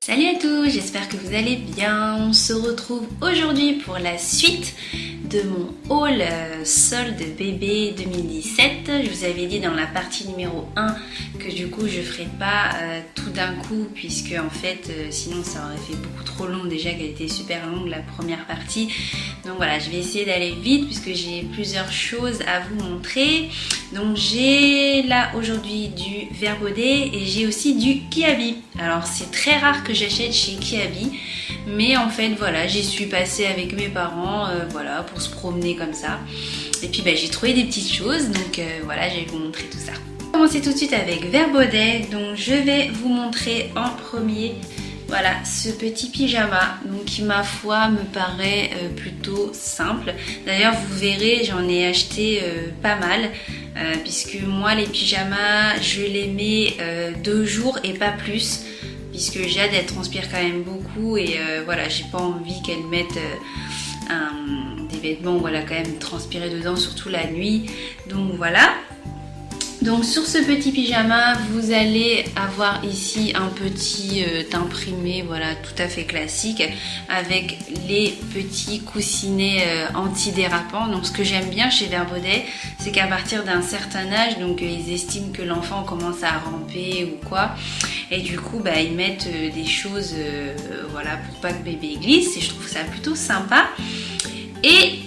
Salut à tous, j'espère que vous allez bien. On se retrouve aujourd'hui pour la suite de mon haul solde bébé 2017. Je vous avais dit dans la partie numéro 1 que du coup je ferai pas tout d'un coup, puisque en fait sinon ça aurait fait beaucoup trop long, déjà qu'elle était super longue la première partie. Donc voilà, je vais essayer d'aller vite puisque j'ai plusieurs choses à vous montrer. Donc j'ai là aujourd'hui du Vert Baudet et j'ai aussi du Kiabi. Alors c'est très rare que j'achète chez Kiabi, mais en fait voilà, j'y suis passée avec mes parents voilà, pour se promener comme ça. Et puis j'ai trouvé des petites choses, donc voilà, je vais vous montrer tout ça. On va commencer tout de suite avec Vert Baudet. Donc je vais vous montrer en premier voilà ce petit pyjama, donc qui ma foi me paraît plutôt simple. D'ailleurs vous verrez, j'en ai acheté pas mal. Puisque moi les pyjamas je les mets 2 jours et pas plus, puisque Jade elle transpire quand même beaucoup et voilà, j'ai pas envie qu'elle mette des vêtements voilà quand même transpirer dedans, surtout la nuit. Donc voilà. Donc sur ce petit pyjama vous allez avoir ici un petit imprimé voilà tout à fait classique avec les petits coussinets antidérapants. Donc ce que j'aime bien chez Vert Baudet, c'est qu'à partir d'un certain âge, donc ils estiment que l'enfant commence à ramper ou quoi, et du coup ils mettent des choses voilà pour pas que bébé glisse, et je trouve ça plutôt sympa. Et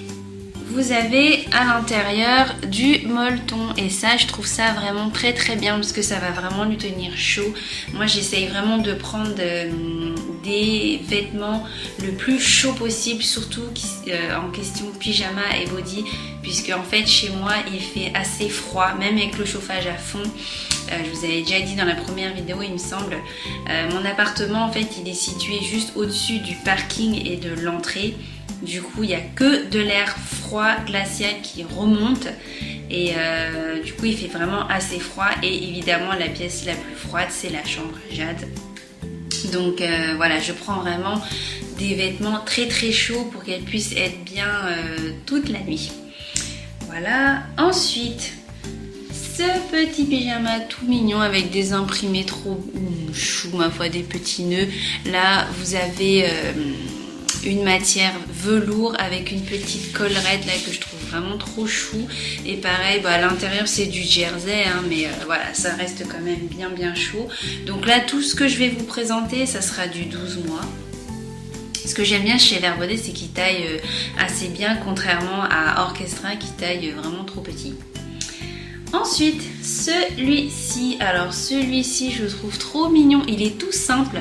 vous avez à l'intérieur du molleton, et ça je trouve ça vraiment très très bien parce que ça va vraiment lui tenir chaud. Moi j'essaye vraiment de prendre des vêtements le plus chaud possible, surtout en question pyjama et body, puisque en fait chez moi il fait assez froid, même avec le chauffage à fond. Je vous avais déjà dit dans la première vidéo il me semble. Mon appartement en fait il est situé juste au-dessus du parking et de l'entrée. Du coup, il n'y a que de l'air froid glacial qui remonte et du coup, il fait vraiment assez froid. Et évidemment, la pièce la plus froide, c'est la chambre Jade. Donc voilà, je prends vraiment des vêtements très très chauds pour qu'elle puisse être bien toute la nuit. Voilà. Ensuite, ce petit pyjama tout mignon avec des imprimés trop chou, ma foi, des petits nœuds. Là, vous avez une matière velours avec une petite collerette là que je trouve vraiment trop chou, et pareil à l'intérieur c'est du jersey hein, mais voilà, ça reste quand même bien chaud. Donc là tout ce que je vais vous présenter ça sera du 12 mois. Ce que j'aime bien chez Vert Baudet, c'est qu'il taille assez bien, contrairement à Orchestra qui taille vraiment trop petit. Ensuite celui-ci, alors celui-ci je le trouve trop mignon, il est tout simple.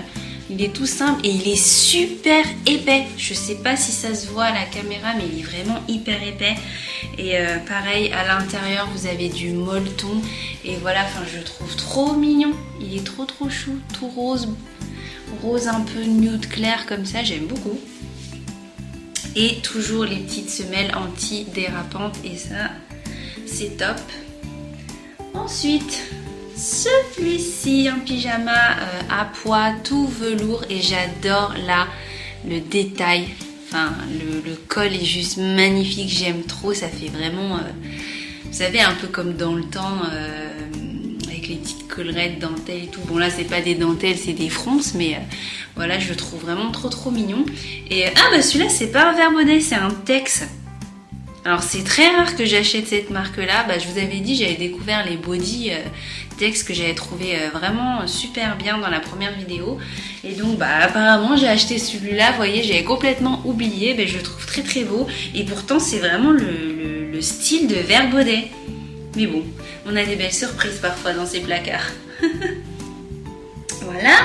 Il est tout simple et il est super épais. Je sais pas si ça se voit à la caméra, mais il est vraiment hyper épais. Et pareil, à l'intérieur, vous avez du molleton. Et voilà, enfin, je le trouve trop mignon. Il est trop chou, tout rose. Rose un peu nude clair comme ça, j'aime beaucoup. Et toujours les petites semelles anti-dérapantes. Et ça, c'est top. Ensuite, celui-ci, un pyjama à pois tout velours, et j'adore là le détail, enfin le col est juste magnifique, j'aime trop, ça fait vraiment vous savez un peu comme dans le temps avec les petites collerettes dentelles et tout. Bon là c'est pas des dentelles, c'est des fronces, mais voilà, je le trouve vraiment trop mignon. Et celui-là c'est pas un Vert Baudet, c'est un Tex. Alors c'est très rare que j'achète cette marque là. Je vous avais dit, j'avais découvert les body Tex que j'avais trouvé vraiment super bien dans la première vidéo. Et donc apparemment j'ai acheté celui-là, vous voyez, j'avais complètement oublié. Je le trouve très beau, et pourtant c'est vraiment le style de Vert Baudet. Mais bon, on a des belles surprises parfois dans ces placards. Voilà.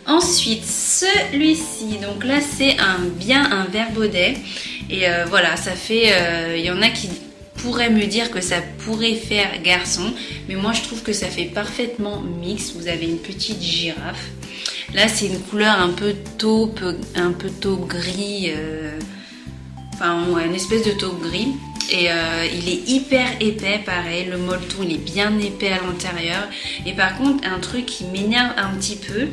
Ensuite celui-ci, donc là c'est bien un Vert Baudet. Et voilà, ça fait, il y en a qui pourraient me dire que ça pourrait faire garçon, mais moi je trouve que ça fait parfaitement mix. Vous avez une petite girafe. Là c'est une couleur un peu taupe gris, enfin ouais, une espèce de taupe gris. Et il est hyper épais, pareil, le molleton il est bien épais à l'intérieur. Et par contre, un truc qui m'énerve un petit peu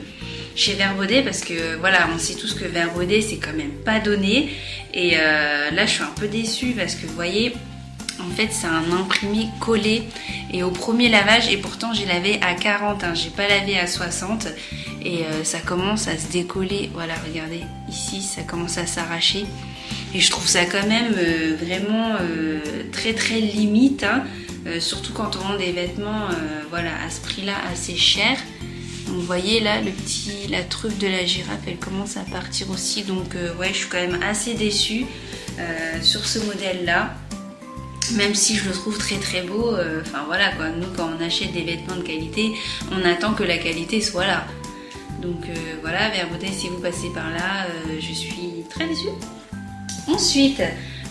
chez Vert Baudet, parce que voilà, on sait tous que Vert Baudet c'est quand même pas donné, et là je suis un peu déçue parce que vous voyez, En fait, c'est un imprimé collé et au premier lavage, et pourtant j'ai lavé à 40, hein, j'ai pas lavé à 60 et ça commence à se décoller. Voilà, regardez, ici ça commence à s'arracher et je trouve ça quand même vraiment très très limite, hein, surtout quand on vend des vêtements voilà, à ce prix-là assez cher. Donc vous voyez là, la truffe de la girafe, elle commence à partir aussi, donc ouais, je suis quand même assez déçue sur ce modèle-là. Même si je le trouve très très beau, enfin voilà quoi, nous quand on achète des vêtements de qualité, on attend que la qualité soit là. Donc voilà, Verbaudet, si vous passez par là, je suis très déçue. Ensuite,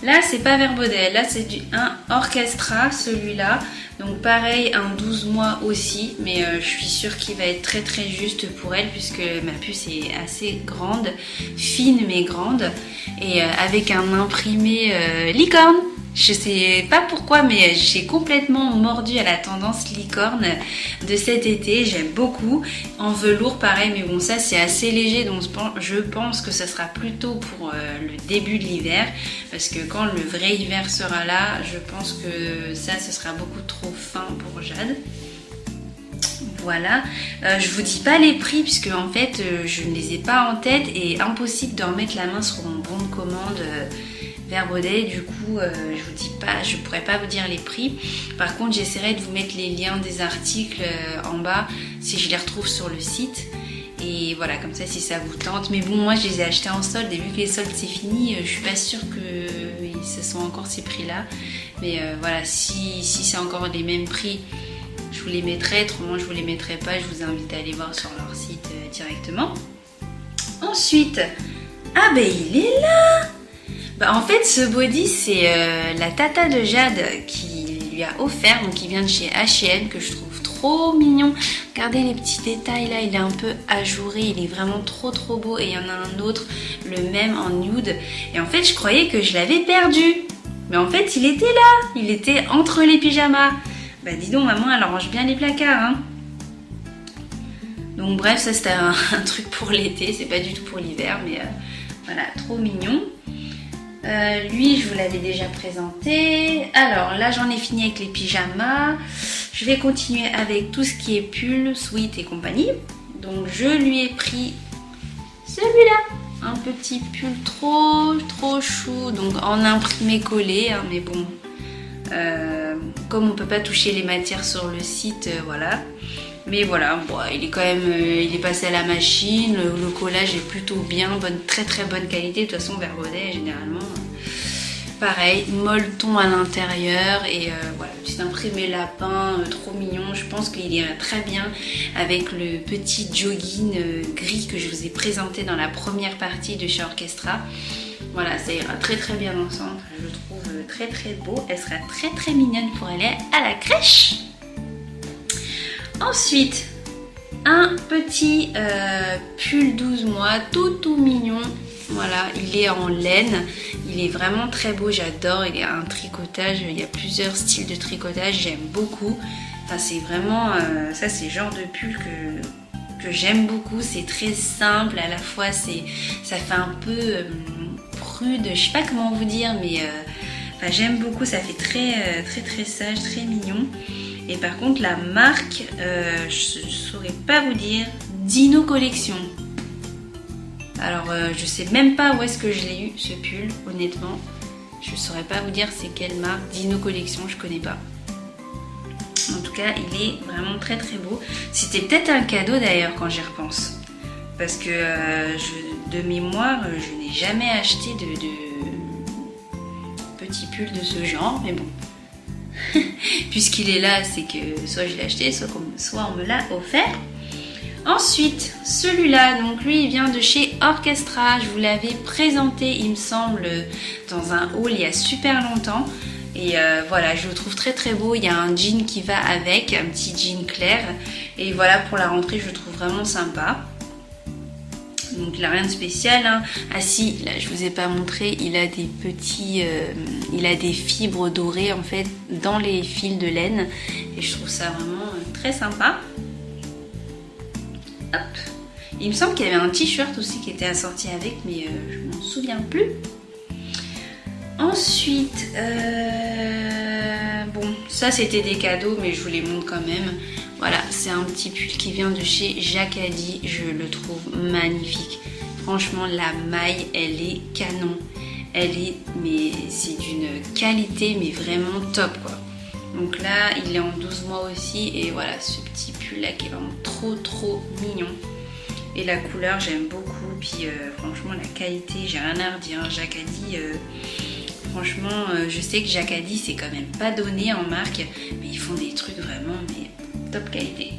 là c'est pas Verbaudet, là c'est un Orchestra, celui-là. Donc pareil, un 12 mois aussi, mais je suis sûre qu'il va être très très juste pour elle puisque ma puce est assez grande, fine mais grande, et avec un imprimé licorne. Je sais pas pourquoi, mais j'ai complètement mordu à la tendance licorne de cet été. J'aime beaucoup. En velours, pareil, mais bon, ça c'est assez léger, donc je pense que ça sera plutôt pour le début de l'hiver, parce que quand le vrai hiver sera là, je pense que ça, ce sera beaucoup trop fin pour Jade. Voilà, je vous dis pas les prix puisque en fait je ne les ai pas en tête et impossible de remettre la main sur mon bon de commande Verbaudet, du coup je vous dis pas, je pourrais pas vous dire les prix. Par contre j'essaierai de vous mettre les liens des articles en bas si je les retrouve sur le site. Et voilà, comme ça si ça vous tente. Mais bon, moi je les ai achetés en solde et vu que les soldes c'est fini, je suis pas sûre que ce sont encore ces prix là. Mais voilà, si c'est encore les mêmes prix, je vous les mettrai, autrement je vous les mettrai pas, je vous invite à aller voir sur leur site directement. Ensuite, ah ben il est là. Bah, en fait ce body c'est la tata de Jade qui lui a offert, donc il vient de chez H&M, que je trouve trop mignon. Regardez les petits détails là, il est un peu ajouré, il est vraiment trop trop beau. Et il y en a un autre, le même en nude, et en fait je croyais que je l'avais perdu, mais en fait il était là, il était entre les pyjamas. Bah dis donc maman, elle range bien les placards, hein. Donc bref, ça c'était un truc pour l'été, c'est pas du tout pour l'hiver, mais voilà, trop mignon. Lui, je vous l'avais déjà présenté. Alors là, j'en ai fini avec les pyjamas. Je vais continuer avec tout ce qui est pull, sweat et compagnie. Donc je lui ai pris celui-là, un petit pull trop chou, donc en imprimé collé, hein, mais bon, comme on peut pas toucher les matières sur le site, voilà. Mais voilà, bon, il est quand même, il est passé à la machine, le collage est plutôt bien, très très bonne qualité. De toute façon, Verbaudet généralement, pareil, molleton à l'intérieur et voilà, petit imprimé lapin, trop mignon. Je pense qu'il ira très bien avec le petit jogging gris que je vous ai présenté dans la première partie de chez Orchestra. Voilà, ça ira très très bien ensemble, je le trouve très très beau. Elle sera très très mignonne pour aller à la crèche. Ensuite, un petit pull 12 mois, tout mignon. Voilà, il est en laine, il est vraiment très beau, j'adore. Il y a un tricotage, il y a plusieurs styles de tricotage, j'aime beaucoup. Enfin, c'est vraiment, ça c'est le genre de pull que j'aime beaucoup. C'est très simple, à la fois ça fait un peu prude, je sais pas comment vous dire, mais enfin, j'aime beaucoup, ça fait très sage, très mignon. Et par contre la marque, je ne saurais pas vous dire, Dino Collection. Alors je sais même pas où est-ce que je l'ai eu ce pull, honnêtement. Je ne saurais pas vous dire c'est quelle marque, Dino Collection, je connais pas. En tout cas il est vraiment très beau. C'était peut-être un cadeau d'ailleurs quand j'y repense. Parce que de mémoire, je n'ai jamais acheté de petit pull de ce genre, mais bon. Puisqu'il est là, c'est que soit je l'ai acheté, soit on me l'a offert. Ensuite, celui-là, donc lui il vient de chez Orchestra. Je vous l'avais présenté, il me semble, dans un haul il y a super longtemps. Et voilà, je le trouve très beau. Il y a un jean qui va avec, un petit jean clair. Et voilà, pour la rentrée, je le trouve vraiment sympa. Donc il n'a rien de spécial, hein. Ah si, là je vous ai pas montré, il a des petits, il a des fibres dorées en fait dans les fils de laine et je trouve ça vraiment très sympa. Hop. Il me semble qu'il y avait un t-shirt aussi qui était assorti avec, mais je m'en souviens plus. Ensuite, bon, ça c'était des cadeaux, mais je vous les montre quand même. Voilà, c'est un petit pull qui vient de chez Jacadi. Je le trouve magnifique. Franchement, la maille, elle est canon. Mais c'est d'une qualité, mais vraiment top, quoi. Donc là, il est en 12 mois aussi. Et voilà, ce petit pull là qui est vraiment trop mignon. Et la couleur, j'aime beaucoup. Puis franchement, la qualité, j'ai rien à redire. Jacadi, franchement, je sais que Jacadi, c'est quand même pas donné en marque. Mais ils font des trucs vraiment mais top qualité.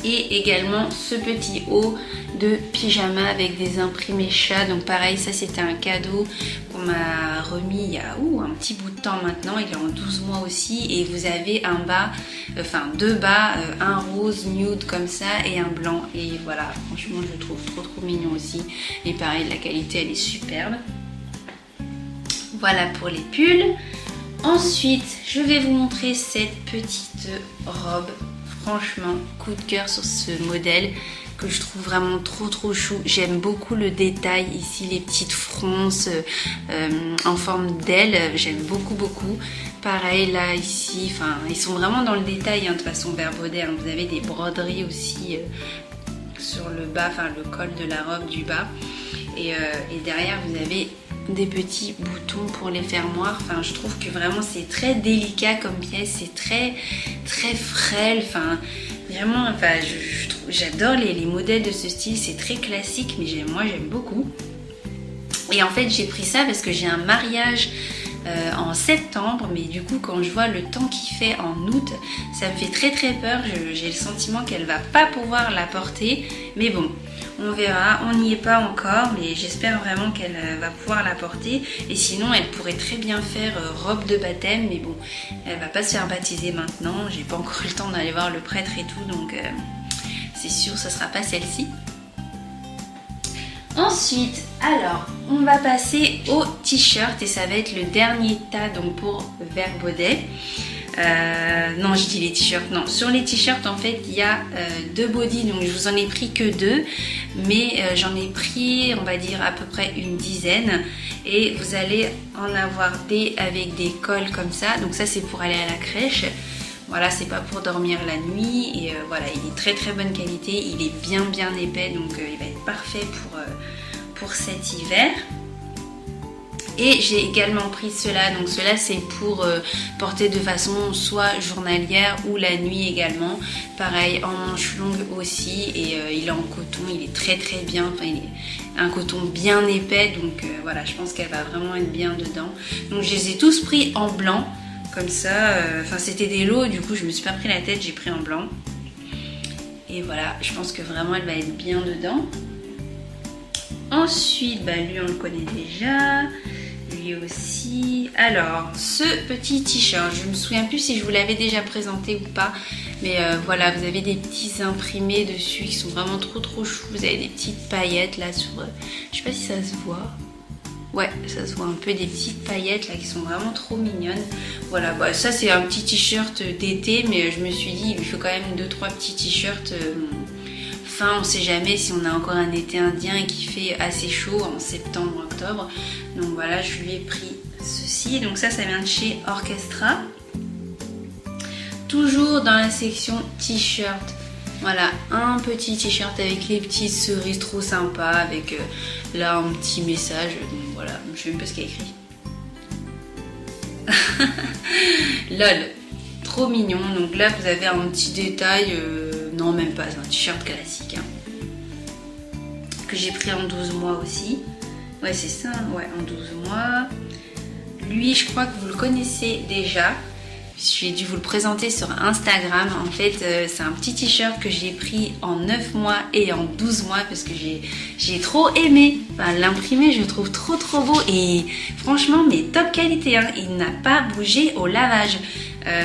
Et également ce petit haut de pyjama avec des imprimés chats. Donc pareil, ça c'était un cadeau qu'on m'a remis il y a un petit bout de temps maintenant. Il est en 12 mois aussi. Et vous avez un bas, enfin deux bas, un rose nude comme ça et un blanc. Et voilà, franchement je le trouve trop mignon aussi. Et pareil, la qualité elle est superbe. Voilà pour les pulls. Ensuite, je vais vous montrer cette petite robe. Franchement, coup de cœur sur ce modèle que je trouve vraiment trop chou. J'aime beaucoup le détail ici, les petites fronces en forme d'aile. J'aime beaucoup. Pareil là, ici, enfin, ils sont vraiment dans le détail, hein, de façon Verbaudet. Hein. Vous avez des broderies aussi sur le bas, enfin le col de la robe du bas. Et derrière, vous avez des petits boutons pour les fermoirs. Enfin, je trouve que vraiment c'est très délicat comme pièce, c'est très frêle. Enfin, vraiment, enfin, j'adore les modèles de ce style. C'est très classique, mais moi j'aime beaucoup. Et en fait, j'ai pris ça parce que j'ai un mariage en septembre, mais du coup quand je vois le temps qu'il fait en août, ça me fait très peur. J'ai le sentiment qu'elle va pas pouvoir la porter, mais bon, on verra, on n'y est pas encore, mais j'espère vraiment qu'elle va pouvoir la porter. Et sinon, elle pourrait très bien faire robe de baptême, mais bon, elle va pas se faire baptiser maintenant. J'ai pas encore eu le temps d'aller voir le prêtre et tout, donc c'est sûr, ce sera pas celle-ci. Ensuite, alors, on va passer au t-shirt et ça va être le dernier tas donc pour Verbaudet. Non, je dis les t-shirts, non. Sur les t-shirts, en fait, il y a deux bodys, donc je vous en ai pris que deux, mais j'en ai pris, on va dire, à peu près une dizaine. Et vous allez en avoir des avec des cols comme ça. Donc ça, c'est pour aller à la crèche. Voilà, c'est pas pour dormir la nuit. Et voilà, il est très bonne qualité. Il est bien épais, donc il va être parfait pour cet hiver. Et j'ai également pris cela, donc cela c'est pour porter de façon soit journalière ou la nuit également. Pareil, en manche longue aussi, et il est en coton, il est très bien, enfin il est un coton bien épais, donc voilà, je pense qu'elle va vraiment être bien dedans. Donc je les ai tous pris en blanc, comme ça, enfin c'était des lots, du coup je me suis pas pris la tête, j'ai pris en blanc. Et voilà, je pense que vraiment elle va être bien dedans. Ensuite, bah lui on le connaît déjà. Lui aussi. Alors, ce petit t-shirt, je me souviens plus si je vous l'avais déjà présenté ou pas, mais voilà, vous avez des petits imprimés dessus qui sont vraiment trop choux. Vous avez des petites paillettes là sur, je sais pas si ça se voit. Ouais, ça se voit un peu, des petites paillettes là qui sont vraiment trop mignonnes. Voilà, bah, ça c'est un petit t-shirt d'été, mais je me suis dit il lui faut quand même 2-3 petits t-shirts. Enfin, on sait jamais si on a encore un été indien et qu'il fait assez chaud en septembre, octobre. Donc voilà, je lui ai pris ceci. Donc ça vient de chez Orchestra. Toujours dans la section t-shirt. Voilà, un petit t-shirt avec les petites cerises trop sympa, avec là un petit message. Donc voilà, je sais même pas ce qu'il y a écrit. Lol, trop mignon. Donc là, vous avez un petit détail. Non, même pas, c'est un t-shirt classique. Hein. Que j'ai pris en 12 mois aussi. Ouais, c'est ça, ouais, en 12 mois. Lui, je crois que vous le connaissez déjà. J'ai dû vous le présenter sur Instagram. En fait, c'est un petit t-shirt que j'ai pris en 9 mois et en 12 mois parce que j'ai trop aimé. Enfin, l'imprimé, je le trouve trop beau. Et franchement, mais top qualité. Hein. Il n'a pas bougé au lavage.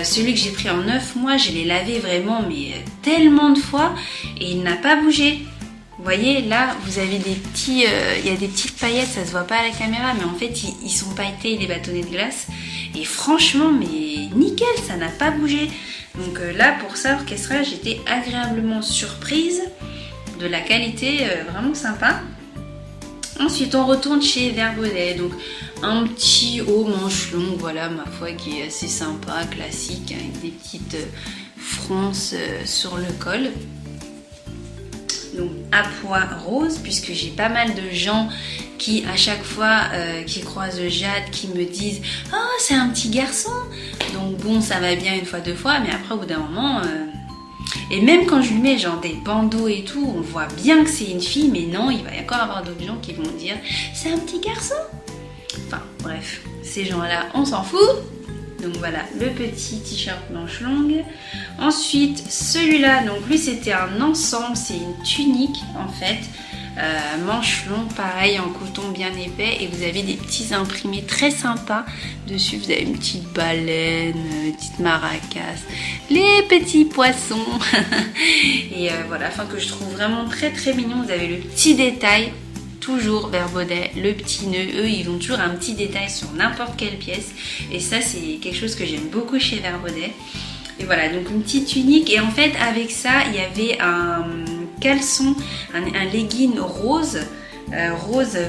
Celui que j'ai pris en 9 mois, je l'ai lavé vraiment mais tellement de fois et il n'a pas bougé. Vous voyez, là, vous avez des petits... il y a des petites paillettes, ça se voit pas à la caméra, mais en fait, ils sont pailletés, les bâtonnets de glace. Et franchement, mais nickel, ça n'a pas bougé. Donc là, pour ça, Orchestra, j'étais agréablement surprise de la qualité, vraiment sympa. Ensuite, on retourne chez Verbaudet. Donc, un petit haut manche longue, voilà, ma foi, qui est assez sympa, classique, avec des petites fronces sur le col. Donc, à pois rose, puisque j'ai pas mal de gens qui, à chaque fois qui croisent Jade, qui me disent « Oh, c'est un petit garçon !» Donc, bon, ça va bien une fois, deux fois, mais après, au bout d'un moment... Et même quand je lui mets genre des bandeaux et tout, on voit bien que c'est une fille, mais non, il va y encore avoir d'autres gens qui vont dire c'est un petit garçon. Enfin bref, ces gens-là, on s'en fout. Donc voilà, le petit t-shirt manche longue. Ensuite, celui-là, donc lui c'était un ensemble, c'est une tunique en fait. Manche longue, pareil, en coton bien épais. Et vous avez des petits imprimés très sympas dessus. Vous avez une petite baleine, une petite maracas, les petits poissons. Et voilà, enfin que je trouve vraiment très très mignon. Vous avez le petit détail, toujours Verbaudet, le petit nœud. Eux, ils ont toujours un petit détail sur n'importe quelle pièce. Et ça, c'est quelque chose que j'aime beaucoup chez Verbaudet. Et voilà, donc une petite tunique. Et en fait, avec ça, il y avait un caleçon, un legging rose.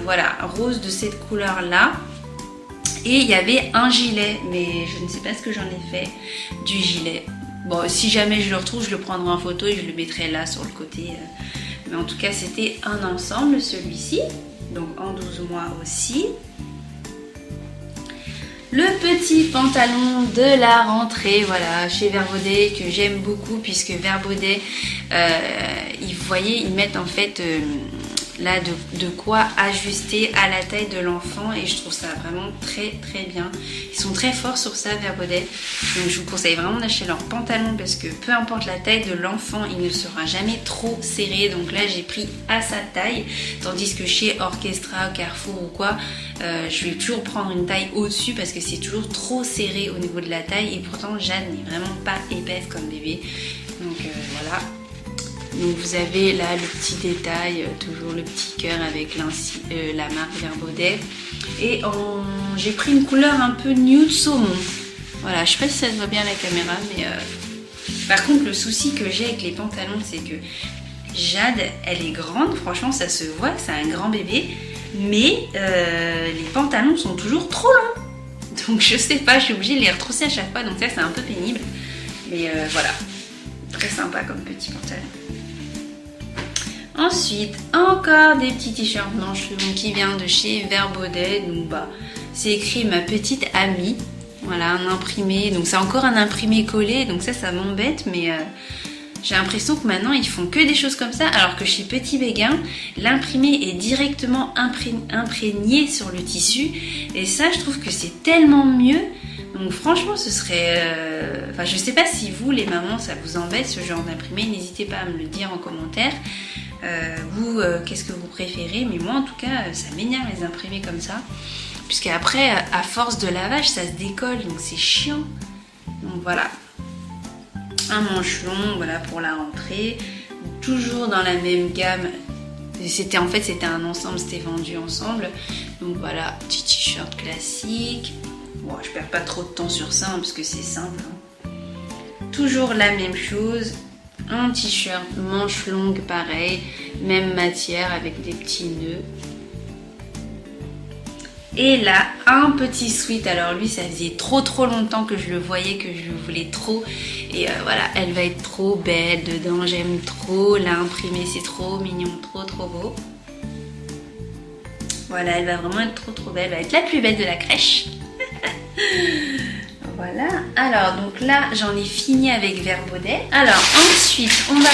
Voilà, rose de cette couleur-là. Et il y avait un gilet, mais je ne sais pas ce que j'en ai fait du gilet. Bon, si jamais je le retrouve, je le prendrai en photo et je le mettrai là sur le côté. Mais en tout cas, c'était un ensemble, celui-ci. Donc en 12 mois aussi. Le petit pantalon de la rentrée, voilà, chez Verbaudet, que j'aime beaucoup, puisque Verbaudet, vous voyez, ils mettent en fait là de quoi ajuster à la taille de l'enfant, et je trouve ça vraiment très très bien. Ils sont très forts sur ça, Verbaudet. Donc je vous conseille vraiment d'acheter leur pantalon, parce que peu importe la taille de l'enfant, il ne sera jamais trop serré. Donc là, j'ai pris à sa taille, tandis que chez Orchestra, Carrefour ou quoi, je vais toujours prendre une taille au-dessus, parce que c'est toujours trop serré au niveau de la taille. Et pourtant, Jade n'est vraiment pas épaisse comme bébé. Donc voilà. Donc vous avez là le petit détail, toujours le petit cœur avec la marque Verbaudet. Et j'ai pris une couleur un peu nude saumon. Voilà, je sais pas si ça se voit bien à la caméra, mais par contre le souci que j'ai avec les pantalons, c'est que Jade, elle est grande, franchement ça se voit que c'est un grand bébé, mais les pantalons sont toujours trop longs. Donc je sais pas, je suis obligée de les retrousser à chaque fois, donc ça c'est un peu pénible. Mais voilà, très sympa comme petit pantalon. Ensuite, encore des petits t-shirts manches longues qui viennent de chez Verbaudet. Donc bah, c'est écrit ma petite amie. Voilà, un imprimé. Donc c'est encore un imprimé collé. Donc ça m'embête. Mais j'ai l'impression que maintenant ils font que des choses comme ça. Alors que chez Petit Béguin, l'imprimé est directement imprégné sur le tissu. Et ça, je trouve que c'est tellement mieux. Donc franchement, ce serait... Enfin, je sais pas si vous, les mamans, ça vous embête ce genre d'imprimé. N'hésitez pas à me le dire en commentaire. Vous, qu'est-ce que vous préférez? Mais moi, en tout cas, ça m'énerve les imprimés comme ça. Puisqu'après, à force de lavage, ça se décolle. Donc c'est chiant. Donc voilà. Un manche long, voilà, pour la rentrée. Toujours dans la même gamme. C'était un ensemble, c'était vendu ensemble. Donc voilà, petit t-shirt classique. Bon, je perds pas trop de temps sur ça, hein, parce que c'est simple. Hein. Toujours la même chose. Un t-shirt manche longue, pareil. Même matière avec des petits nœuds. Et là, un petit sweat. Alors lui, ça faisait trop longtemps que je le voyais, que je le voulais trop. Et voilà, elle va être trop belle dedans. J'aime trop. Là, imprimé, c'est trop mignon, trop beau. Voilà, elle va vraiment être trop belle. Elle va être la plus belle de la crèche. Voilà. Alors, donc là, j'en ai fini avec Verbaudet. Alors, ensuite, on va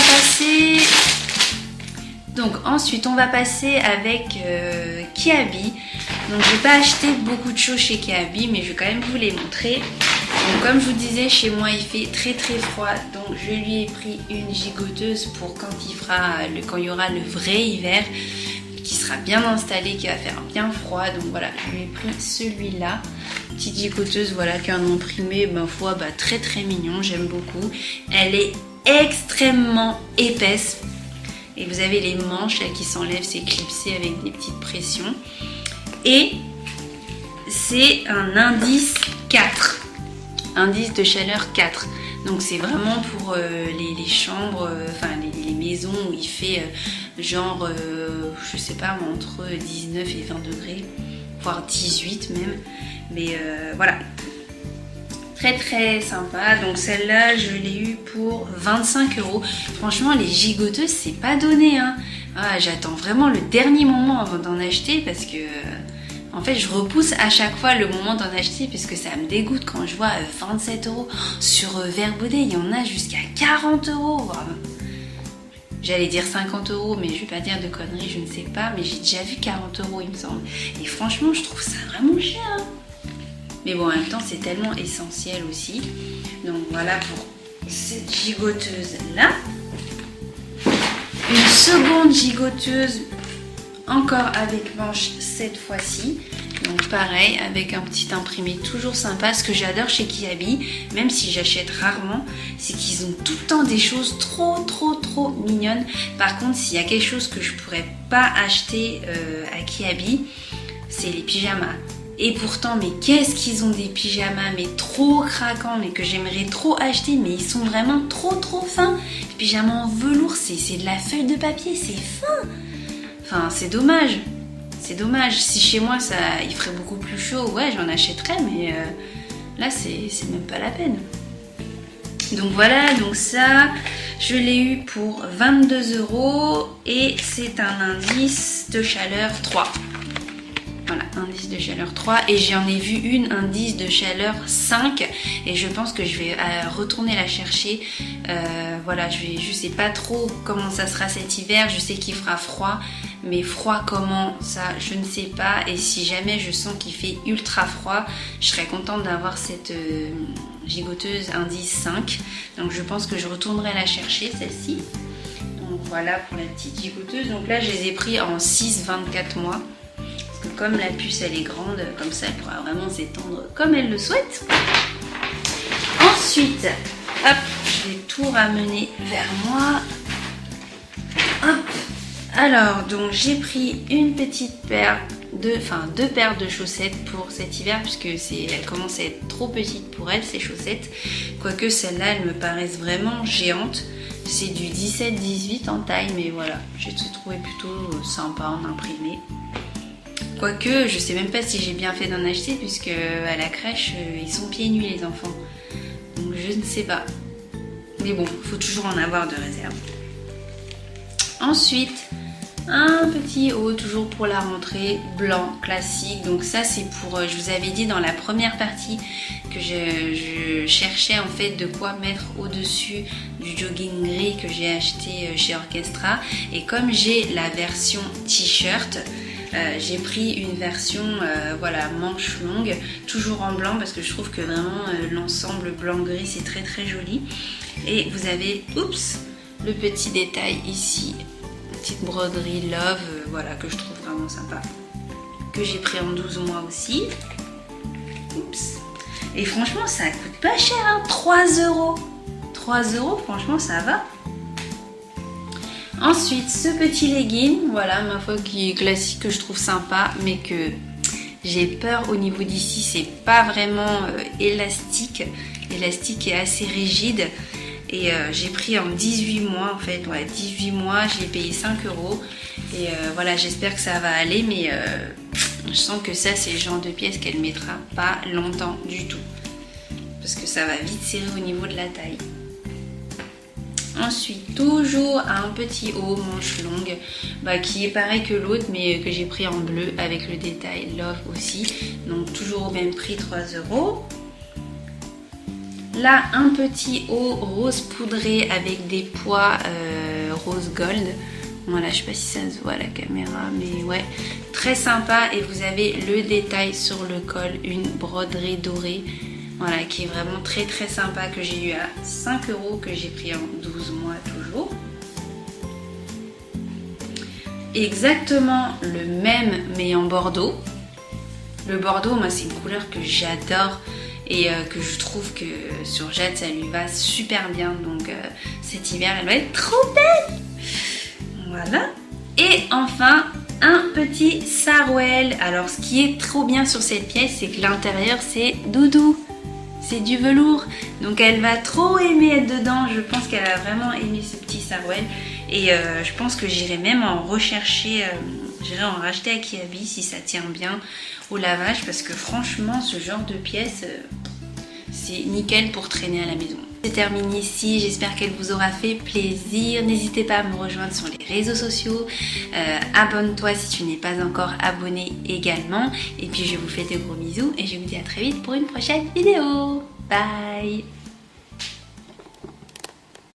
passer avec Kiabi. Donc, je n'ai pas acheté beaucoup de choses chez Kiabi, mais je vais quand même vous les montrer. Donc, comme je vous disais, chez moi, il fait très froid. Donc, je lui ai pris une gigoteuse pour quand il y aura le vrai hiver, qui sera bien installé, qui va faire bien froid. Donc voilà, je lui ai pris celui-là. Petite gigoteuse, voilà, qui est un imprimé, ma foi, très mignon, j'aime beaucoup. Elle est extrêmement épaisse. Et vous avez les manches là, qui s'enlèvent, c'est clipsé avec des petites pressions. Et c'est un indice 4. Indice de chaleur 4. Donc c'est vraiment pour les chambres, enfin les maisons où il fait genre, je sais pas, entre 19 et 20 degrés, voire 18 même. Mais voilà, très très sympa. Donc celle-là, je l'ai eu pour 25 €. Franchement, les gigoteuses, c'est pas donné, hein. Ah, j'attends vraiment le dernier moment avant d'en acheter parce que... En fait, je repousse à chaque fois le moment d'en acheter parce que ça me dégoûte quand je vois 27 € sur Verbaudet. Il y en a jusqu'à 40 €. J'allais dire 50 €, mais je vais pas dire de conneries, je ne sais pas. Mais j'ai déjà vu 40 €, il me semble. Et franchement, je trouve ça vraiment cher, hein. Mais bon, en même temps, c'est tellement essentiel aussi. Donc voilà pour cette gigoteuse-là. Une seconde gigoteuse, encore avec manche cette fois-ci. Donc pareil, avec un petit imprimé toujours sympa. Ce que j'adore chez Kiabi, même si j'achète rarement, c'est qu'ils ont tout le temps des choses trop mignonnes. Par contre, s'il y a quelque chose que je pourrais pas acheter à Kiabi, c'est les pyjamas. Et pourtant, mais qu'est-ce qu'ils ont des pyjamas, mais trop craquants, mais que j'aimerais trop acheter, mais ils sont vraiment trop fins. Les pyjamas en velours, c'est de la feuille de papier, c'est fin. Enfin, c'est dommage. C'est dommage. Si chez moi, il ferait beaucoup plus chaud, ouais, j'en achèterais, mais là, c'est même pas la peine. Donc voilà, donc ça, je l'ai eu pour 22 € et c'est un indice de chaleur 3. Voilà, indice de chaleur 3 et j'en ai vu une indice de chaleur 5 et je pense que je vais retourner la chercher. Voilà, je sais pas trop comment ça sera cet hiver, je sais qu'il fera froid, mais froid comment, ça je ne sais pas. Et si jamais je sens qu'il fait ultra froid, je serais contente d'avoir cette gigoteuse indice 5. Donc je pense que je retournerai la chercher celle-ci. Donc voilà pour la petite gigoteuse. Donc là je les ai pris en 6-24 mois. Parce que comme la puce elle est grande, comme ça elle pourra vraiment s'étendre comme elle le souhaite. Ensuite, hop, je vais tout ramener vers moi. Hop. Alors, donc j'ai pris une petite paire deux paires de chaussettes pour cet hiver puisque elle commence à être trop petite pour elle, ces chaussettes. Quoique celles-là, elles me paraissent vraiment géantes. C'est du 17-18 en taille, mais voilà, j'ai trouvé plutôt sympa en imprimé. Quoique, je sais même pas si j'ai bien fait d'en acheter puisque à la crèche, ils sont pieds nus les enfants. Donc je ne sais pas. Mais bon, il faut toujours en avoir de réserve. Ensuite, un petit haut, toujours pour la rentrée, blanc, classique. Donc ça c'est pour, je vous avais dit dans la première partie que je cherchais en fait de quoi mettre au-dessus du jogging gris que j'ai acheté chez Orchestra. Et comme j'ai la version t-shirt, j'ai pris une version voilà, manche longue, toujours en blanc parce que je trouve que vraiment l'ensemble blanc-gris c'est très joli. Et vous avez, oups, le petit détail ici, petite broderie love, voilà, que je trouve vraiment sympa. Que j'ai pris en 12 mois aussi. Oups. Et franchement ça coûte pas cher, hein, 3 €. 3 €, franchement ça va. Ensuite, ce petit legging, voilà, ma foi qui est classique, que je trouve sympa, mais que j'ai peur au niveau d'ici, c'est pas vraiment élastique. L'élastique est assez rigide. Et j'ai pris en 18 mois en fait, ouais, 18 mois, je l'ai payé 5 €. Et voilà, j'espère que ça va aller, mais je sens que ça, c'est le genre de pièce qu'elle mettra pas longtemps du tout. Parce que ça va vite serrer au niveau de la taille. Ensuite, toujours un petit haut manche longue, qui est pareil que l'autre, mais que j'ai pris en bleu avec le détail Love aussi. Donc toujours au même prix, 3 €. Là, un petit haut rose poudré avec des pois rose gold. Voilà, je sais pas si ça se voit à la caméra, mais ouais, très sympa. Et vous avez le détail sur le col, une broderie dorée. Voilà, qui est vraiment très sympa, que j'ai eu à 5 €, que j'ai pris en 12 mois toujours. Exactement le même, mais en bordeaux. Le bordeaux, moi, c'est une couleur que j'adore et que je trouve que sur Jade, ça lui va super bien. Donc cet hiver, elle va être trop belle. Voilà. Et enfin, un petit sarouel. Alors, ce qui est trop bien sur cette pièce, c'est que l'intérieur, c'est doudou. c'est du velours, donc elle va trop aimer être dedans. Je pense qu'elle va vraiment aimer ce petit sarouel. Et je pense que j'irai même en rechercher, j'irai en racheter à Kiabi si ça tient bien au lavage, parce que franchement ce genre de pièce c'est nickel pour traîner à la maison. C'est terminé ici, j'espère qu'elle vous aura fait plaisir. N'hésitez pas à me rejoindre sur les réseaux sociaux, abonne-toi si tu n'es pas encore abonné également. Et puis je vous fais de gros bisous et je vous dis à très vite pour une prochaine vidéo. Bye.